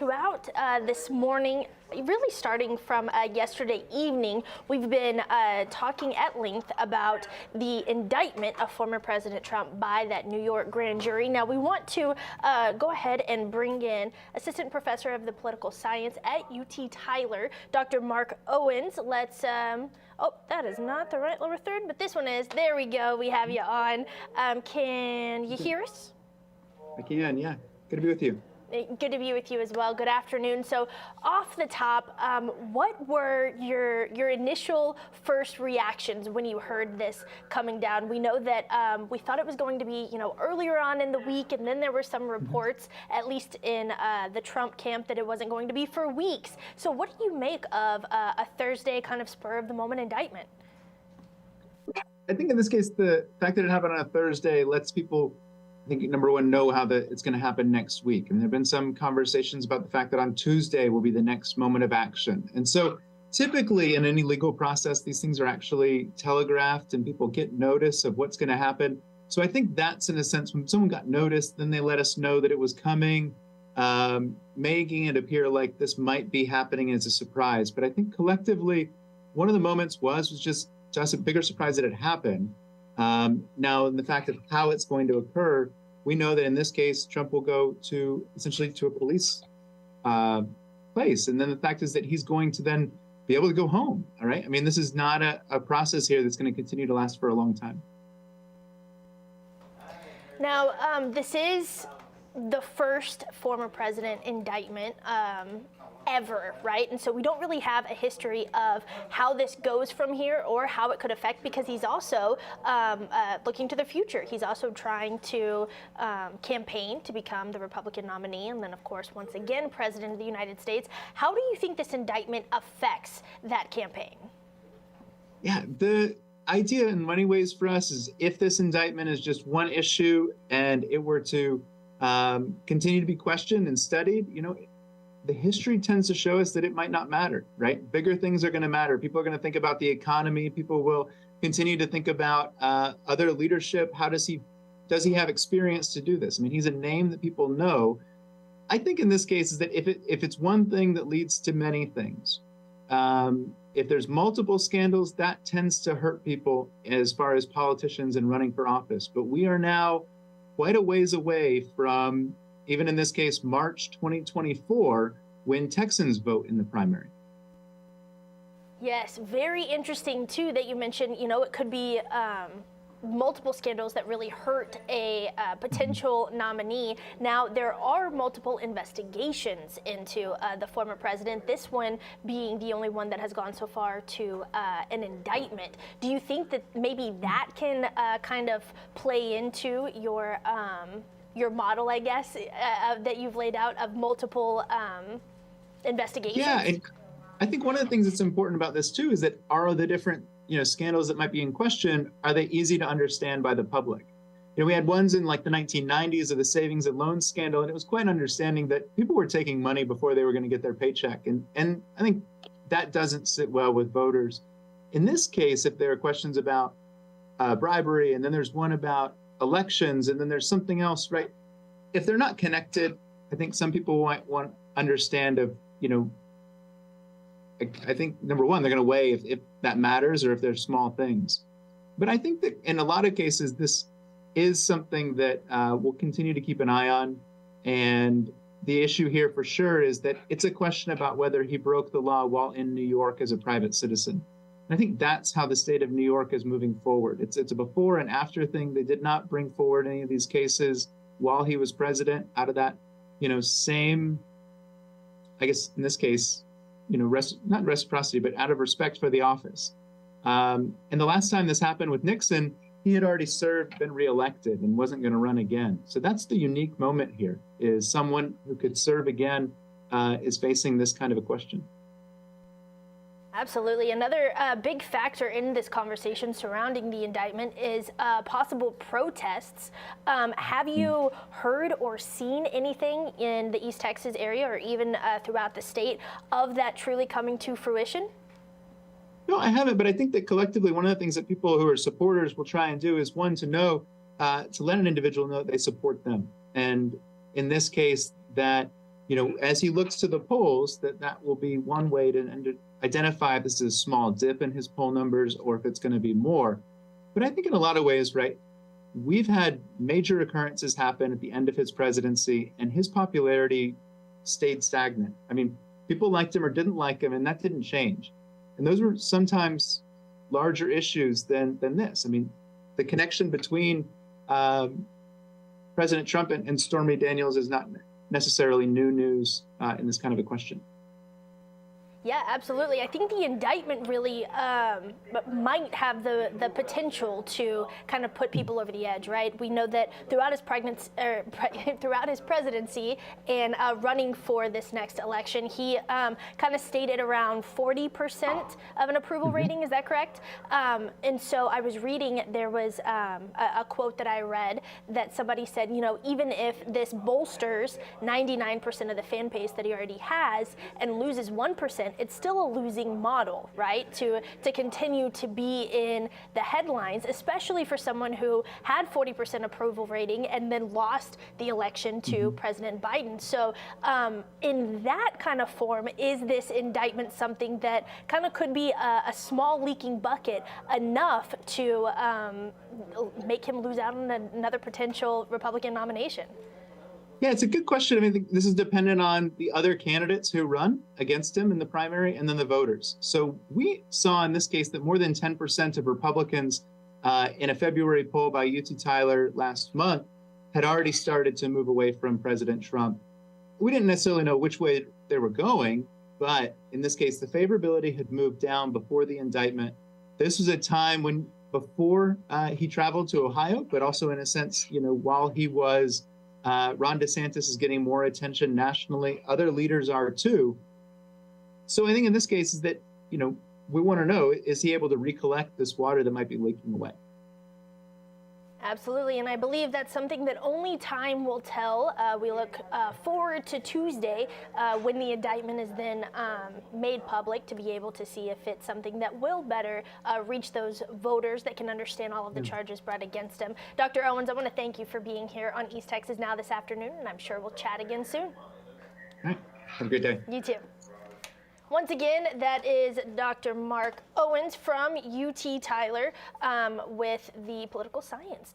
throughout this morning, really starting from yesterday evening, we've been talking at length about the indictment of former President Trump by that New York grand jury. Now, we want to go ahead and bring in Assistant Professor of the Political Science at UT Tyler, Dr. Mark Owens. Let's, oh, that is not the right lower third, but this one is. There we go. We have you on. Can you hear us? I can, yeah. Good to be with you. Good to be with you as well. Good afternoon. So off the top, what were your initial first reactions when you heard this coming down? We know that we thought it was going to be, earlier on in the week, and then there were some reports, at least in the Trump camp, that it wasn't going to be for weeks. So what do you make of a Thursday kind of spur of the moment indictment? I think in this case, the fact that it happened on a Thursday lets people, I think, number one, know how it's going to happen next week. And there have been some conversations about the fact that on Tuesday will be the next moment of action. And so typically in any legal process, these things are actually telegraphed and people get notice of what's going to happen. So I think that's, in a sense, when someone got notice, then they let us know that it was coming, making it appear like this might be happening as a surprise. But I think collectively, one of the moments was just a bigger surprise that it happened. Now, in the fact of how it's going to occur, we know that in this case, Trump will go to essentially to a police place. And then the fact is that he's going to then be able to go home. All right. I mean, this is not a process here that's going to continue to last for a long time. Now, this is the first former president indictment ever, right? And so we don't really have a history of how this goes from here or how it could affect, because he's also looking to the future. He's also trying to campaign to become the Republican nominee, and then, of course, once again, President of the United States. How do you think this indictment affects that campaign? Yeah, the idea in many ways for us is if this indictment is just one issue and it were to continue to be questioned and studied, the history tends to show us that it might not matter, right? Bigger things are going to matter. People are going to think about the economy. People will continue to think about other leadership. How does he have experience to do this? I mean, he's a name that people know. I think in this case is that if it's one thing that leads to many things, if there's multiple scandals, that tends to hurt people as far as politicians and running for office. But we are now quite a ways away from, even in this case, March 2024, when Texans vote in the primary. Yes, very interesting, too, that you mentioned, it could be multiple scandals that really hurt a potential nominee. Now, there are multiple investigations into the former president, this one being the only one that has gone so far to an indictment. Do you think that maybe that can kind of play into your model, I guess, that you've laid out of multiple investigations? Yeah, and I think one of the things that's important about this too is that are the different scandals that might be in question, are they easy to understand by the public? We had ones in like the 1990s of the savings and loans scandal, and it was quite understanding that people were taking money before they were going to get their paycheck. And I think that doesn't sit well with voters. In this case, if there are questions about bribery, and then there's one about elections, and then there's something else, right? If they're not connected, I think some people might want to understand I think, number one, they're going to weigh if that matters or if they're small things. But I think that in a lot of cases, this is something that we'll continue to keep an eye on. And the issue here for sure is that it's a question about whether he broke the law while in New York as a private citizen. And I think that's how the state of New York is moving forward. It's a before and after thing. They did not bring forward any of these cases while he was president out of that, same, I guess in this case, not reciprocity, but out of respect for the office. And the last time this happened with Nixon, he had already served, been reelected, and wasn't going to run again. So that's the unique moment here, is someone who could serve again is facing this kind of a question. Absolutely. Another big factor in this conversation surrounding the indictment is possible protests. Have you heard or seen anything in the East Texas area or even throughout the state of that truly coming to fruition? No, I haven't, but I think that collectively one of the things that people who are supporters will try and do is, one, to let an individual know that they support them. And in this case, that as he looks to the polls, that will be one way to identify if this is a small dip in his poll numbers or if it's going to be more. But I think in a lot of ways, right, we've had major occurrences happen at the end of his presidency, and his popularity stayed stagnant. I mean, people liked him or didn't like him, and that didn't change. And those were sometimes larger issues than this. I mean, the connection between President Trump and Stormy Daniels is not necessarily new news in this kind of a question. Yeah, absolutely. I think the indictment really might have the potential to kind of put people over the edge, right? We know that throughout his throughout his presidency and running for this next election, he kind of stayed at around 40% of an approval rating. Is that correct? And so I was reading, there was a quote that I read that somebody said, even if this bolsters 99% of the fan base that he already has and loses 1%, it's still a losing model, right? To continue to be in the headlines, especially for someone who had 40% approval rating and then lost the election to President Biden. So in that kind of form, is this indictment something that kind of could be a small leaking bucket enough to make him lose out on another potential Republican nomination? Yeah, it's a good question. I mean, this is dependent on the other candidates who run against him in the primary and then the voters. So we saw in this case that more than 10% of Republicans in a February poll by UT Tyler last month had already started to move away from President Trump. We didn't necessarily know which way they were going, but in this case, the favorability had moved down before the indictment. This was a time when before he traveled to Ohio, but also in a sense, while he was Ron DeSantis is getting more attention nationally. Other leaders are too. So I think in this case is that, we want to know, is he able to recollect this water that might be leaking away? Absolutely, and I believe that's something that only time will tell. We look forward to Tuesday when the indictment is then made public to be able to see if it's something that will better reach those voters that can understand all of the charges brought against him. Dr. Owens, I want to thank you for being here on East Texas Now this afternoon, and I'm sure we'll chat again soon. All right. Have a good day. You too. Once again, that is Dr. Mark Owens from UT Tyler with the political science